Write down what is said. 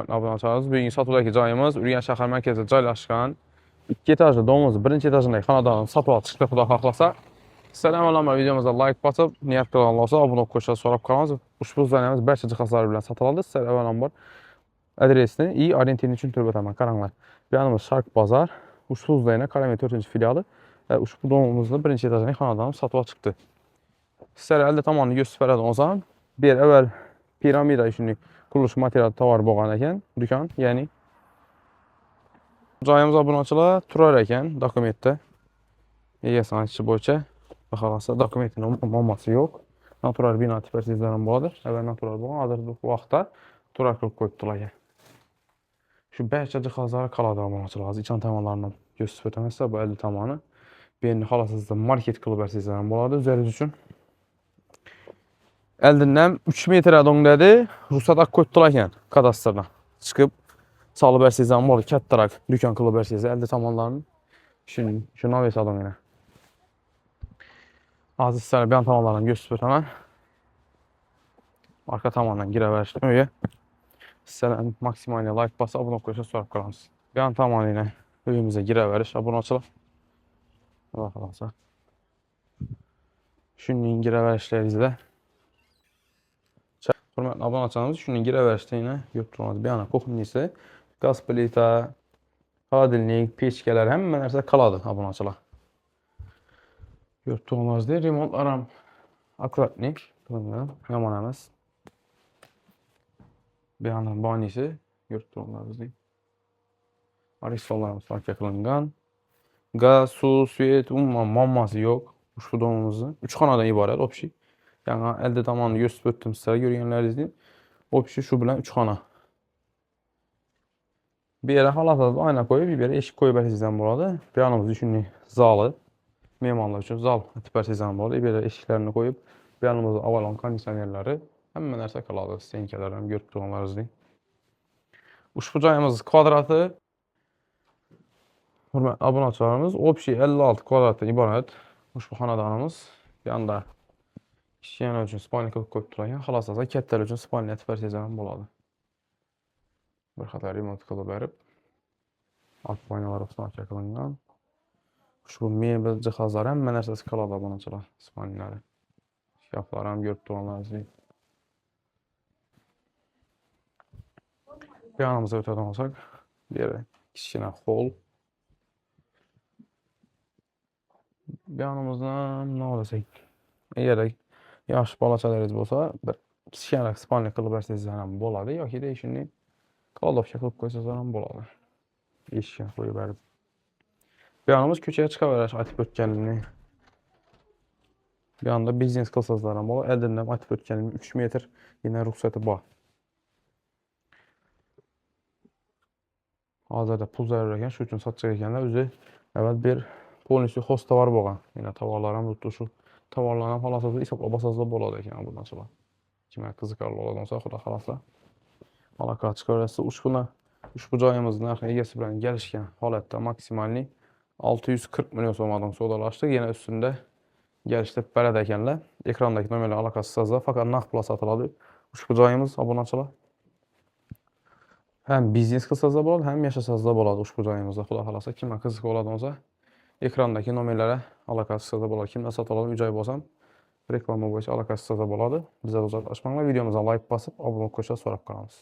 Abunəçilərimiz, bugünkü satıldakı cayımız Ürgən şəhər mərkəzində joylashgan 2 etajlı domumuzun birinci etajındakı xanadanın satığa çıxışda xuda xahlasa. Sizlərə əvvələn videomuza like basıb, niyyət qılan olsa, abunə olub qoşuya sorab qalmanız. Uşbu zənəmiz bərçə cihazları ilə satıladı. Sizlərə əvvələn var adresini i orientin üçün türbətəmən qaranlar. Yanımız Şark Bazar, Uşbu zənə Karamet 4-cü filialı. Uşbu domumuzda birinci etajındakı xanadanın satığa çıxdı. Sizlərə əldə tamamını göstərədən o zaman bir əvvəl piramida üçün quruluş materialı tavar boğan əkən dükan, yəni cayımız abunəçilər turar əkən dokumentdə EYSAN içi boyca baxarasa dokumentin olmaması yox. Natural bina tipərsizlərin buładır. Əvvəl natural boğan, hazırda bu vaxtda turar qılıb qoyubdular. Şu bərkə cihazları kaladı abunəçilər. İçan temalarından göstərməsə bu 50 tamanı beynli halasızda market qılıb ərsizlərin buładır. Üzəriz üçün Əldindən 3 metrə döndədi. Ruhsat ak qoyubdularkən kadastrına çıxıb salıb ərsizlərin buładır. Kəttaraq dükan qılıb ərsizlər. Əldə tamanlarının şuna və sadam yenə. Azı sizlərə bir an tamalarını göstərib həmən. Arka tamandan girə verişdim. Öyə. Sizlərə maksimaliyə like basa, abunə qoyuşa sorab qalamsınız. Bir an tamanı yenə öyümüzə girə veriş. Abunə açılaq. Baxalansa. Şunun girə verişləri izlə. Hörmətli abunəçilərimiz, şunun girə verişdə yenə götürülməz. Bir yana kuxunisi, qaz plita, hadilnik, peçkələr, həmin mənərsə kaladır abunəçilər. Götürülməz deyil, remontlaram akuratnik, yaman əməz. Bir yana banisi, götürülməz deyil. Arisollarımız fark qılınğan. Qaz, su, suyet, mamması yox. Uşbu domumuzun 3 xanadan ibarət opşi. Yəni əldə tamamını göstərib ötdüm sizlərə, görgənləri izləyin. Opşi şu bilən 3 xana. Bir yerə halasız ayna qoyub, bir yerə eşik qoyub ərsizdən buradı. Bir yanımız düşünün zalı, memarlar üçün zal tip ərsizdən buradı. Bir yerə eşiklərini qoyub, bir yanımızda avalon kondisionerləri, həmin mənərsə kaladı. Stenkələrdən görüb durğanları izləyin. Uşbu cayımız kvadratı, abunəçilərimiz, opşi 56 kvadratdan ibarət. Uşbu xanadanımız, yanda İşləyən üçün spalni qılıb qoyubdular. Xalasasa kətlər üçün spalni tip ərsizdən buladı. Bir xəttər remont qılıb ərib. Alt baynalar oxusunaq qılınğan. Uşbu mebel cihazları həm mənərsə skaladı abunəçilər spalniləri. Şkafları həm görüb durğanları izləyin. Bir yanımıza ötədən olsaq, bir yerə kiçkinə hol. Bir yanımızdan nə olacaq? Əgər yaş balaçalarınız olsa, bir kiçkinə spalni qılıb ərsizdən boladı. Yox ki, deyişini qaladovşa qılıb qoysazdan boladı. Eşkən qoyub ərib. Bir yanımız köçəyə çıxa verək atip ötkənini. Bir yanda biznes qılsazlardan boladı. Əldindən atip ötkənini 3 metr yenə ruxsatı var. Hazırda pul zərurəkən, şu üçün satacaq ekənlər üzü əvvəl bir polisi xost tavar boğan. Yenə tavarlarım tutdu şu. Tavarlanan halasızda isabla basazda boladı ekan bundan sonra. Kimə qızıqarlı oladımsa, xuda xalasa. Alaka çıxarırsa uşbu cayımızın arxa egəsi bilən gəlişkən halətdə maksimalini 640 milyon somadan sodalaşdıq. Yenə üstündə gəlişdə bələd əkənlə ekrandakı nömrələ alakası sazda fakat nağd pula satıladı. Uşbu cayımız abunəçilər. Həm biznes qılsazda boladı, həm yaşasazda boladı uşbu cayımızda. Xuda xalasa kimə qızıq oladımsa ekrandakı nömrələrə alakası sazda boladı. Kimdə satıladı, ücay bolsam reklamı boyunca alakası sazda boladı. Bizə uzaqlaşmaqla videomuza like basıb, abunə qoşa sorab qalınız.